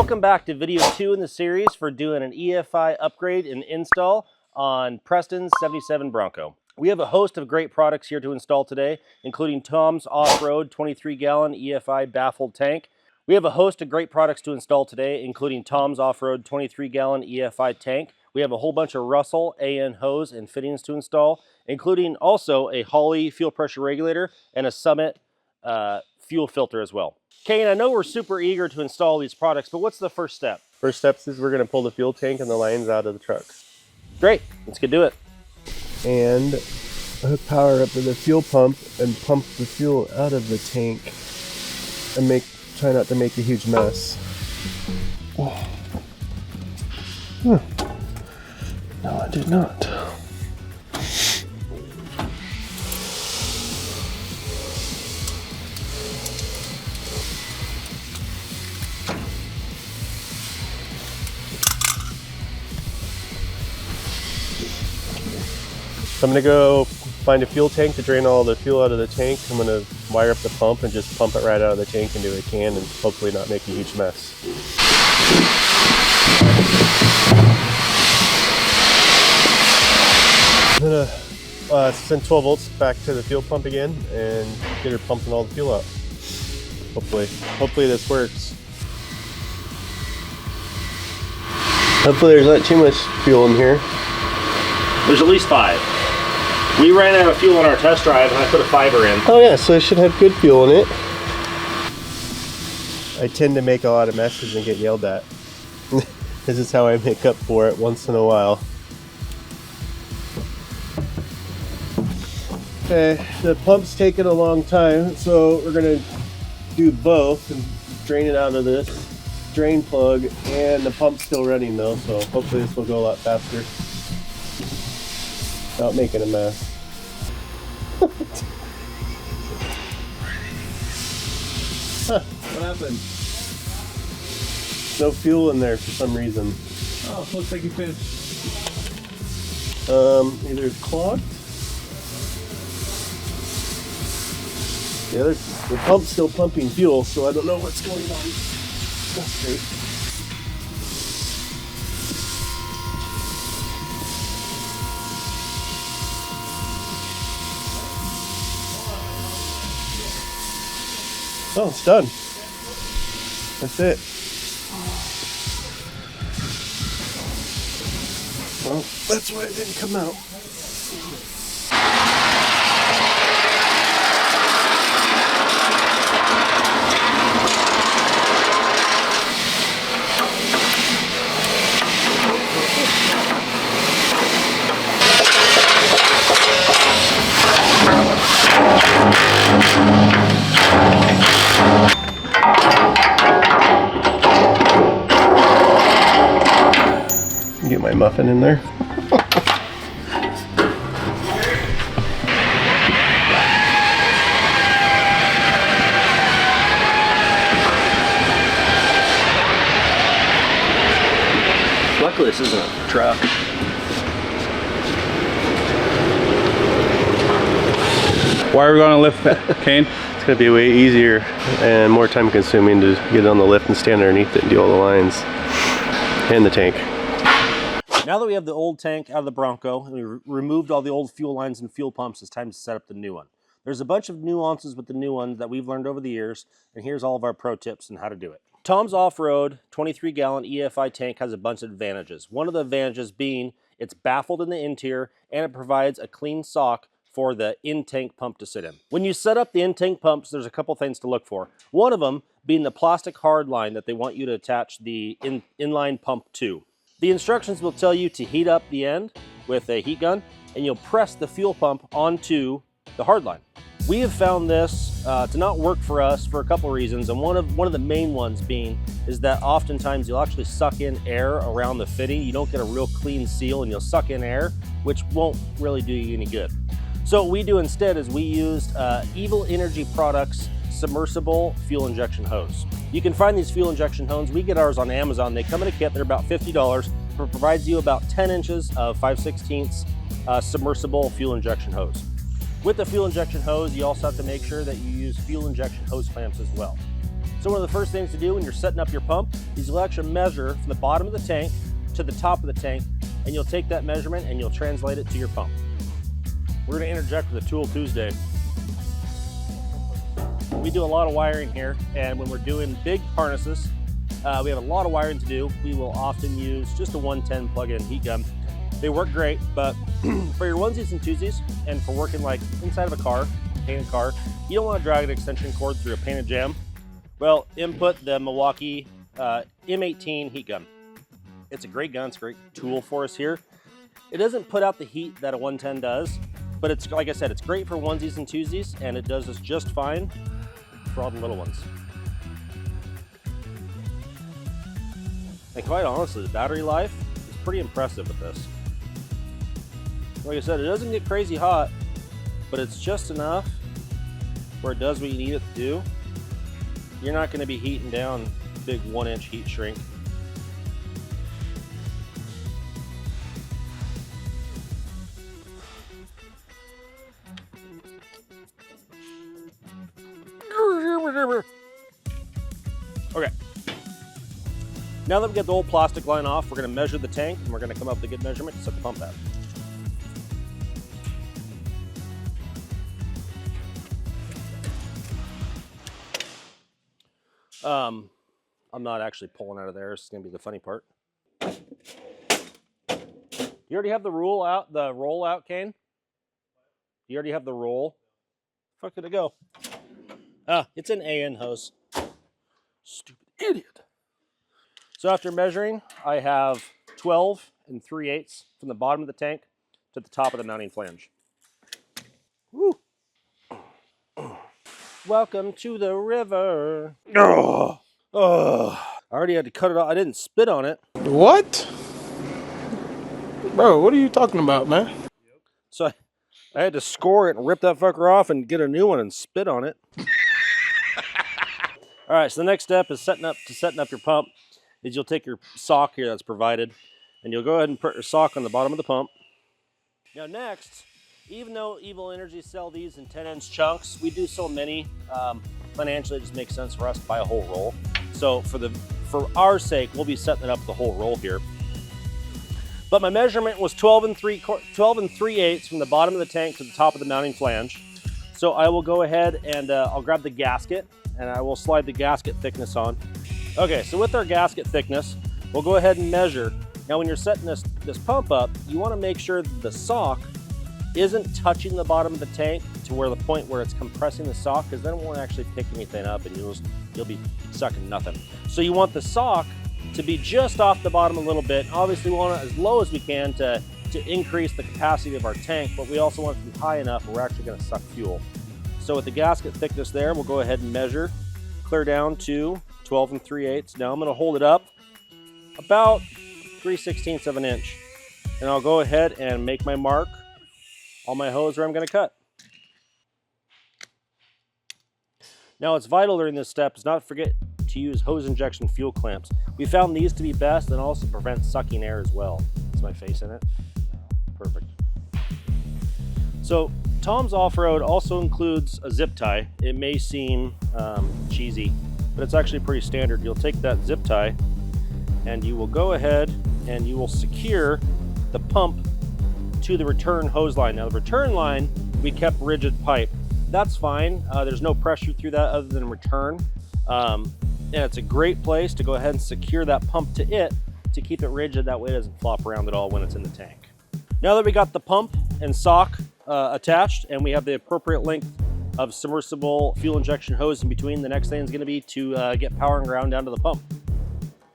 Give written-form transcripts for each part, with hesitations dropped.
Welcome back to video 2 in the series for doing an EFI upgrade and install on Preston's 77 Bronco. We have a host of great products here to install today, including Tom's Off-Road 23-gallon EFI baffled tank. We have a host of great products to install today, including Tom's Off-Road 23-gallon EFI tank. We have a whole bunch of Russell AN hose and fittings to install, including also a Holley fuel pressure regulator and a Summit fuel filter as well. Kane, I know we're super eager to install these products, but what's the first step? First steps is we're going to pull the fuel tank and the lines out of the truck. Great, let's get do it. And hook power up to the fuel pump and pump the fuel out of the tank and try not to make a huge mess. No, I did not. I'm going to go find a fuel tank to drain all the fuel out of the tank. I'm going to wire up the pump and just pump it right out of the tank into a can and hopefully not make a huge mess. I'm going to send 12 volts back to the fuel pump again and get her pumping all the fuel out. Hopefully this works. Hopefully there's not too much fuel in here. There's at least 5. We ran out of fuel on our test drive and I put a 5er in. Oh yeah, so it should have good fuel in it. I tend to make a lot of messes and get yelled at. This is how I make up for it once in a while. Okay, the pump's taking a long time, so we're gonna do both and drain it out of this drain plug, and the pump's still running though, so hopefully this will go a lot faster without making a mess. Huh, what happened? No fuel in there for some reason. Oh, looks like you finished. Either clogged. The pump's still pumping fuel, so I don't know what's going on. That's great. Oh, it's done. That's it. Well, that's why it didn't come out. Get my muffin in there. Luckily this isn't a truck. Why are we going to lift, Kane? It's going to be way easier and more time consuming to get on the lift and stand underneath it and do all the lines and the tank. Now that we have the old tank out of the Bronco and we removed all the old fuel lines and fuel pumps, it's time to set up the new one. There's a bunch of nuances with the new one that we've learned over the years, and here's all of our pro tips on how to do it. Tom's Off-Road 23-gallon EFI tank has a bunch of advantages. One of the advantages being it's baffled in the interior and it provides a clean sock for the in-tank pump to sit in. When you set up the in-tank pumps, there's a couple things to look for. One of them being the plastic hard line that they want you to attach the inline pump to. The instructions will tell you to heat up the end with a heat gun, and you'll press the fuel pump onto the hard line. We have found this to not work for us for a couple reasons, and one of the main ones being is that oftentimes you'll actually suck in air around the fitting. You don't get a real clean seal, and you'll suck in air, which won't really do you any good. So what we do instead is we used Evil Energy Products submersible fuel injection hose. You can find these fuel injection hoses. We get ours on Amazon. They come in a kit. They're about $50. It provides you about 10 inches of 5/16 submersible fuel injection hose. With the fuel injection hose, you also have to make sure that you use fuel injection hose clamps as well. So one of the first things to do when you're setting up your pump is you'll actually measure from the bottom of the tank to the top of the tank, and you'll take that measurement and you'll translate it to your pump. We're going to interject with a Tool Tuesday. We do a lot of wiring here, and when we're doing big harnesses, we have a lot of wiring to do. We will often use just a 110 plug-in heat gun. They work great, but for your onesies and twosies, and for working like inside of a car, painted car, you don't want to drag an extension cord through a painted jam. Well, input the Milwaukee M18 heat gun. It's a great gun, it's a great tool for us here. It doesn't put out the heat that a 110 does, but it's, like I said, it's great for onesies and twosies, and it does us just fine for all the little ones. And quite honestly, the battery life is pretty impressive with this. Like I said, it doesn't get crazy hot, but it's just enough where it does what you need it to do. You're not going to be heating down big 1-inch heat shrink. Okay. Now that we get the old plastic line off, we're going to measure the tank, and we're going to come up with a good measurement to set the pump at. I'm not actually pulling out of there. It's going to be the funny part. You already have the roll out, Kane? You already have the roll? Fuck did it go? Ah, it's an AN hose. Stupid idiot. So after measuring, I have 12 3/8 from the bottom of the tank to the top of the mounting flange. Woo. Welcome to the river. Oh, I already had to cut it off. I didn't spit on it. What? Bro, what are you talking about, man? So I had to score it and rip that fucker off and get a new one and spit on it. All right, so the next step is setting up your pump. Is you'll take your sock here that's provided, and you'll go ahead and put your sock on the bottom of the pump. Now next, even though Evil Energy sell these in 10-inch chunks, we do so many. Financially, it just makes sense for us to buy a whole roll. So for our sake, we'll be setting it up the whole roll here. But my measurement was 12 3/8 from the bottom of the tank to the top of the mounting flange. So I will go ahead and I'll grab the gasket, and I will slide the gasket thickness on. Okay, so with our gasket thickness, we'll go ahead and measure. Now when you're setting this pump up, you want to make sure that the sock isn't touching the bottom of the tank to where the point where it's compressing the sock, because then it won't actually pick anything up and you'll be sucking nothing. So you want the sock to be just off the bottom a little bit. Obviously we want it as low as we can to increase the capacity of our tank, but we also want it to be high enough where we're actually going to suck fuel. So with the gasket thickness there, we'll go ahead and measure, clear down to 12 3/8. Now I'm going to hold it up about 3/16 of an inch, and I'll go ahead and make my mark on my hose where I'm going to cut. Now it's vital during this step is not to forget to use hose injection fuel clamps. We found these to be best and also prevent sucking air as well. Is my face in it? Perfect. So Tom's Off-Road also includes a zip tie. It may seem cheesy, but it's actually pretty standard. You'll take that zip tie and you will go ahead and you will secure the pump to the return hose line. Now the return line, we kept rigid pipe. That's fine. There's no pressure through that other than return. And it's a great place to go ahead and secure that pump to it to keep it rigid. That way it doesn't flop around at all when it's in the tank. Now that we got the pump and sock attached and we have the appropriate length of submersible fuel injection hose in between, the next thing is going to be to get power and ground down to the pump.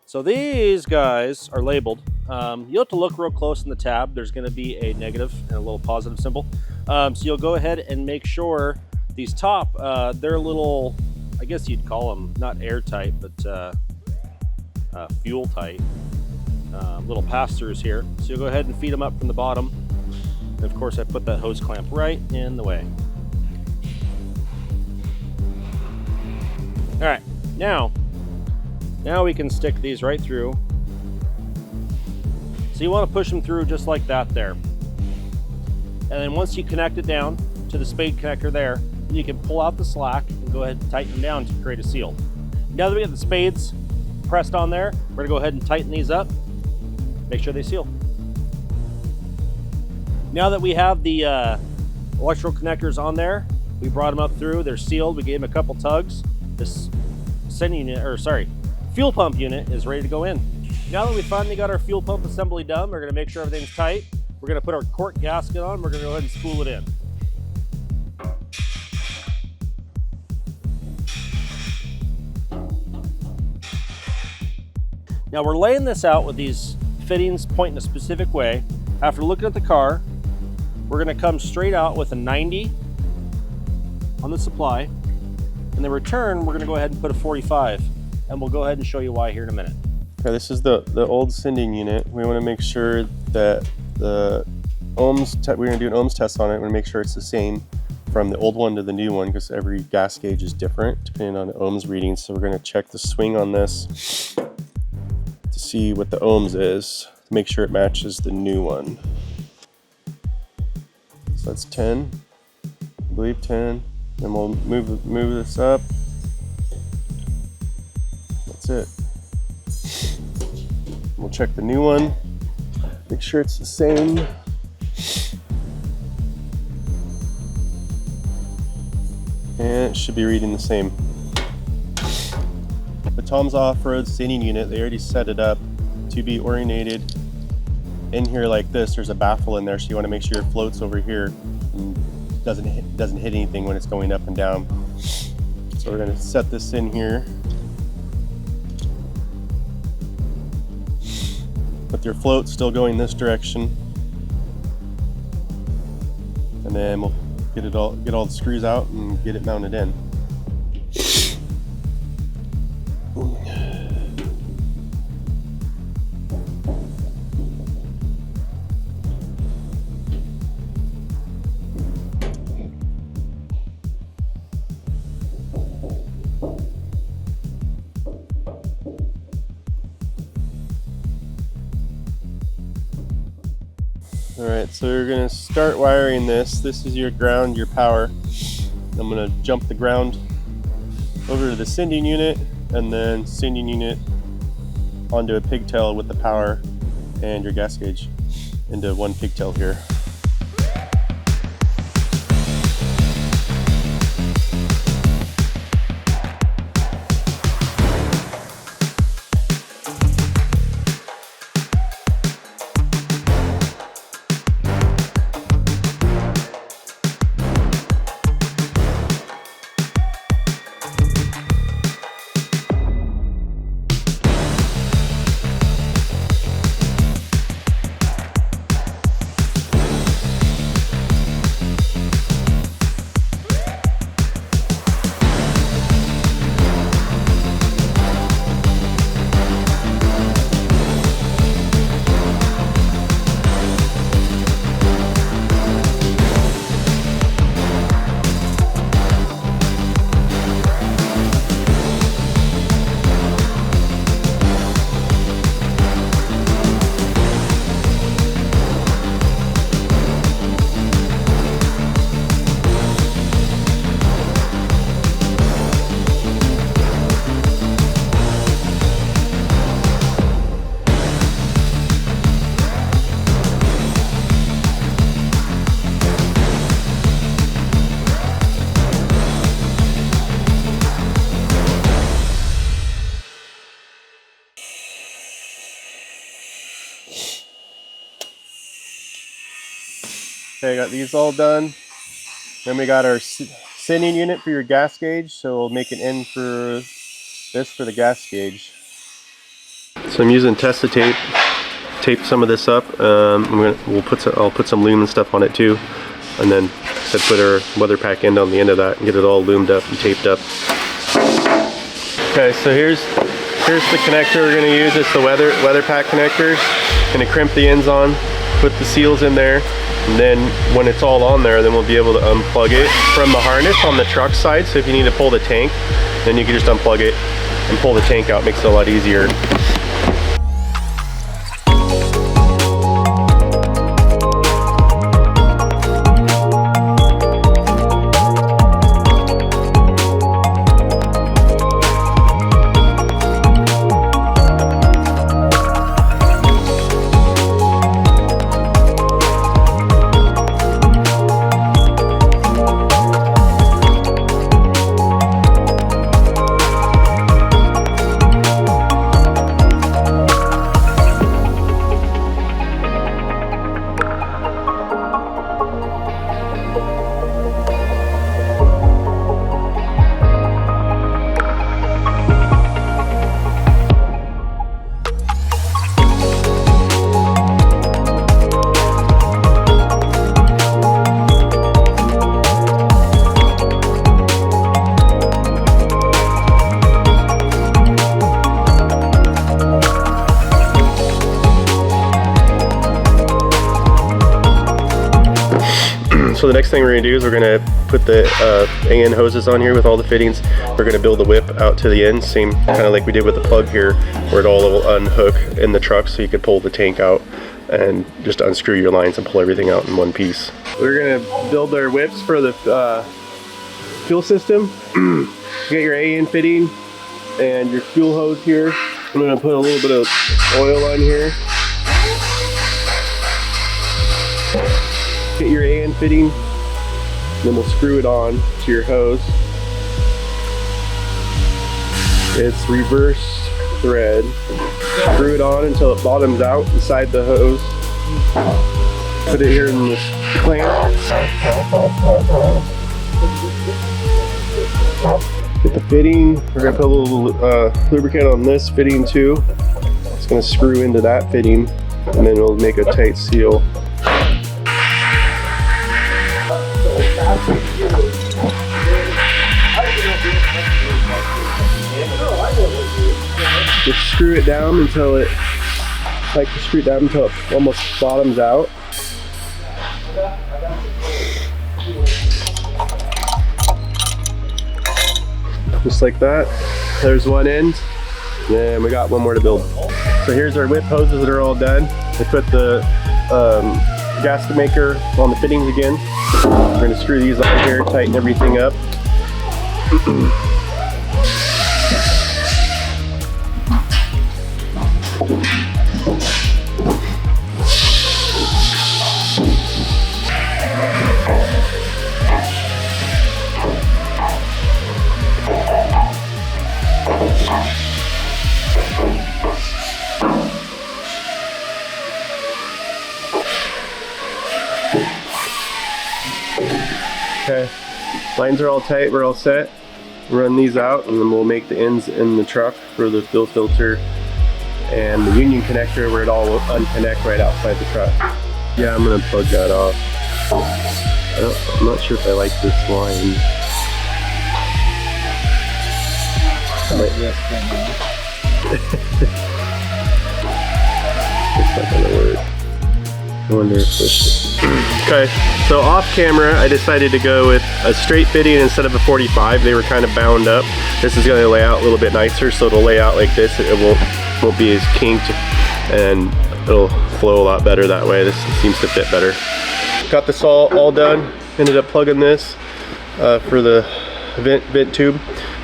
So these guys are labeled. You'll have to look real close in the tab. There's going to be a negative and a little positive symbol. So you'll go ahead and make sure these top, they're a little, I guess you'd call them not airtight, but fuel tight. Little pass-throughs here. So you'll go ahead and feed them up from the bottom. And of course I put that hose clamp right in the way. All right, now we can stick these right through. So you want to push them through just like that there. And then once you connect it down to the spade connector there, you can pull out the slack and go ahead and tighten them down to create a seal. Now that we have the spades pressed on there, we're gonna go ahead and tighten these up, make sure they seal. Now that we have the electrical connectors on there, we brought them up through, they're sealed, we gave them a couple tugs. This fuel pump unit is ready to go in. Now that we finally got our fuel pump assembly done, we're gonna make sure everything's tight. We're gonna put our cork gasket on, we're gonna go ahead and spool it in. Now we're laying this out with these fittings pointing a specific way. After looking at the car, we're gonna come straight out with a 90 on the supply. And the return, we're gonna go ahead and put a 45. And we'll go ahead and show you why here in a minute. Okay, this is the old sending unit. We wanna make sure that the ohms, we're gonna do an ohms test on it. We're gonna make sure it's the same from the old one to the new one because every gas gauge is different depending on the ohms readings. So we're gonna check the swing on this to see what the ohms is, to make sure it matches the new one. So that's 10, I believe 10. Then we'll move this up. That's it. We'll check the new one, make sure it's the same. And it should be reading the same. The Tom's Off-Road sending unit, they already set it up to be oriented in here like this. There's a baffle in there, so you want to make sure your float's over here and doesn't hit anything when it's going up and down. So we're going to set this in here. With your float still going this direction, and then we'll get all the screws out and get it mounted in. Alright, so we're going to start wiring this. This is your ground, your power. I'm going to jump the ground over to the sending unit, and then sending unit onto a pigtail with the power and your gas gauge into one pigtail here. Okay, I got these all done. Then we got our sending unit for your gas gauge, so we'll make an end for this for the gas gauge. So I'm using Testa tape, tape some of this up. I'll put some loom and stuff on it too, and then put our weather pack end on the end of that and get it all loomed up and taped up. Okay, so here's the connector we're going to use. It's the weather pack connector. Going to crimp the ends on, put the seals in there. And then when it's all on there, then we'll be able to unplug it from the harness on the truck side. So if you need to pull the tank, then you can just unplug it and pull the tank out. Makes it a lot easier. So the next thing we're gonna do is we're gonna put the AN hoses on here with all the fittings. We're gonna build the whip out to the end, same kind of like we did with the plug here, where it all will unhook in the truck so you could pull the tank out and just unscrew your lines and pull everything out in one piece. We're gonna build our whips for the fuel system. You get your AN fitting and your fuel hose here. I'm gonna put a little bit of oil on here. Get your AN fitting, then we'll screw it on to your hose. It's reverse thread. Screw it on until it bottoms out inside the hose. Put it here in this clamp. Get the fitting. We're gonna put a little lubricant on this fitting too. It's gonna screw into that fitting, and then it'll make a tight seal. Just screw it down until it, almost bottoms out. Just like that. There's one end, and we got one more to build. So here's our whip hoses that are all done. We put the gasket maker on the fittings again. We're going to screw these on here, tighten everything up. Okay, lines are all tight, we're all set. Run these out and then we'll make the ends in the truck for the fuel filter and the union connector where it all will unconnect right outside the truck. Yeah, I'm gonna plug that off. I'm not sure if I like this line. It's not gonna work. I wonder if this... Okay, so off camera, I decided to go with a straight fitting instead of a 45. They were kind of bound up. This is going to lay out a little bit nicer, so it'll lay out like this. It won't be as kinked, and it'll flow a lot better that way. This seems to fit better. Got this all done. Ended up plugging this for the vent tube.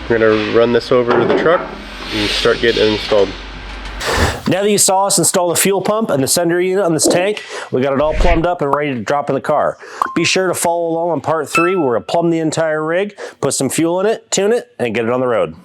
We're going to run this over to the truck and start getting it installed. Now that you saw us install the fuel pump and the sender unit on this tank, we got it all plumbed up and ready to drop in the car. Be sure to follow along on part 3 where we'll plumb the entire rig, put some fuel in it, tune it, and get it on the road.